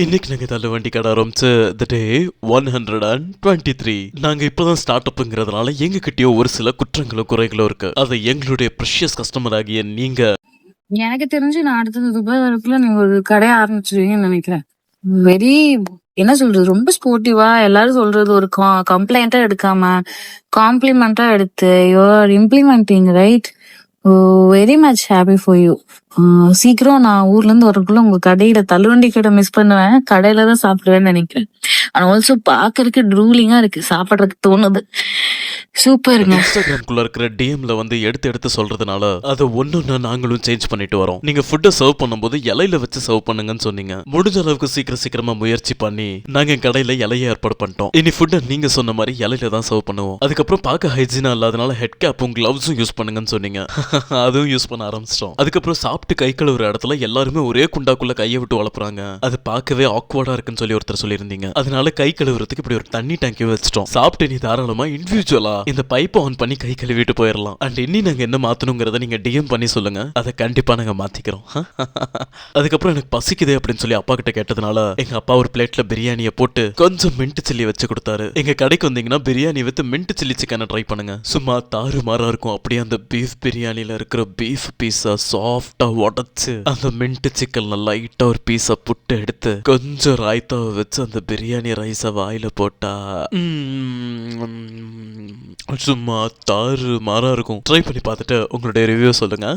இன்னைக்கு நாங்க தள்ளுவண்டி கடை ஆரம்பிச்சு the day 123. நாங்க இப்பதான் ஸ்டார்ட் அப்ங்கிறதுனால எங்க கிட்டயோ ஒரு சில குற்றங்களும் குறைகளும் இருக்கு. அதை எங்களுடைய ப்ரெஷியஸ் கஸ்டமர் ஆகிய நீங்க எனக்கு தெரிஞ்சு நான் அடுத்தது துபாய் வரக்குள்ள நீங்க ஒரு கடை ஆரம்பிச்சிருவீங்கன்னு நினைக்கிறேன். வெரி என்ன சொல்றது, ரொம்ப ஸ்போர்ட்டிவா எல்லாரும் சொல்றது ஒரு கம்ப்ளைண்டா எடுக்காம காம்ப்ளிமெண்டா எடுத்து you are implementing right. Very much happy for you. சீக்கிரம் நான் ஊர்ல இருந்து வரக்குள்ள உங்க கடையில தள்ளுவண்டி கடை மிஸ் பண்ணுவேன், கடையில தான் சாப்பிடுவேன்னு நினைக்கிறேன். ஆனா ஆல்சோ பாக்குறதுக்கு ட்ரூலிங்கா இருக்கு, சாப்பிடுறதுக்கு தோணுது. சூப்பருங்க. இன்ஸ்டாகிராம்குள்ள இருக்கிற டிஎம்ல வந்து எடுத்து எடுத்து சொல்றதுனால அதை ஒன்னொன்னு நாங்களும் சேஞ்ச் பண்ணிட்டு வரோம். நீங்க ஃபுட்டை சர்வ் பண்ணும்போது இலையில வச்சு சர்வ் பண்ணுங்கன்னு சொன்னீங்க. முடிஞ்ச அளவுக்கு சீக்கிரமா முயற்சி பண்ணி நாங்க என் கடையில இலைய ஏற்பாடு பண்ணிட்டோம். இனி ஃபுட்டை நீங்க சொன்ன மாதிரி இலையில தான் சர்வ் பண்ணுவோம். அதுக்கப்புறம் பார்க்க ஹைஜீனா இல்லாதனால ஹெட் கேப்பும் கிளவுஸும் யூஸ் பண்ணுங்கன்னு சொன்னீங்க. அதுவும் யூஸ் பண்ண ஆரம்பிச்சிட்டோம். அதுக்கப்புறம் சாப்பிட்டு கை கழுவுற இடத்துல எல்லாருமே ஒரே குண்டாக்குள்ள கையை விட்டு வளர்ப்புறாங்க. அது பார்க்கவே ஆக்வர்டா இருக்குன்னு சொல்லி ஒருத்தர் சொல்லியிருந்தீங்க. அதனால கை கழுவுறதுக்கு இப்படி ஒரு தண்ணி டேங்கி வச்சிட்டோம். சாப்பிட்டு நீ தாராளமா இண்டிவிஜுவலா இந்த பைப்பை ஆன் பண்ணி கை கழுவிட்டு போயிடலாம். அண்ட் இனி நாங்க என்ன மாத்தணுங்கிறத நீங்க டிஎம் பண்ணி சொல்லுங்க, அதை கண்டிப்பா நாங்க மாத்திக்கிறோம். அதுக்கப்புறம் எனக்கு பசிக்குது அப்படின்னு சொல்லி அப்பா கிட்ட கேட்டதுனால எங்க அப்பா ஒரு பிளேட்ல பிரியாணியை போட்டு கொஞ்சம் மின்ட் சில்லி வச்சு கொடுத்தாரு. எங்க கடைக்கு வந்தீங்கன்னா பிரியாணி வித் மின்ட் சில்லி சிக்கனை ட்ரை பண்ணுங்க. சும்மா தாறு மாறா இருக்கும். அப்படியே அந்த பீஃப் பிரியாணில இருக்கிற பீஃப் பீஸா சாஃப்டா உடைச்சு அந்த மின்ட் சிக்கன்ல லைட்டா ஒரு பீஸை புட்டு எடுத்து கொஞ்சம் ராய்த்தாவை வச்சு அந்த பிரியாணி ரைஸை வாயில போட்டா சும்மா தாறு மாறா இருக்கும். ட்ரை பண்ணி பார்த்துட்டு உங்களுடைய ரிவ்யூ சொல்லுங்க.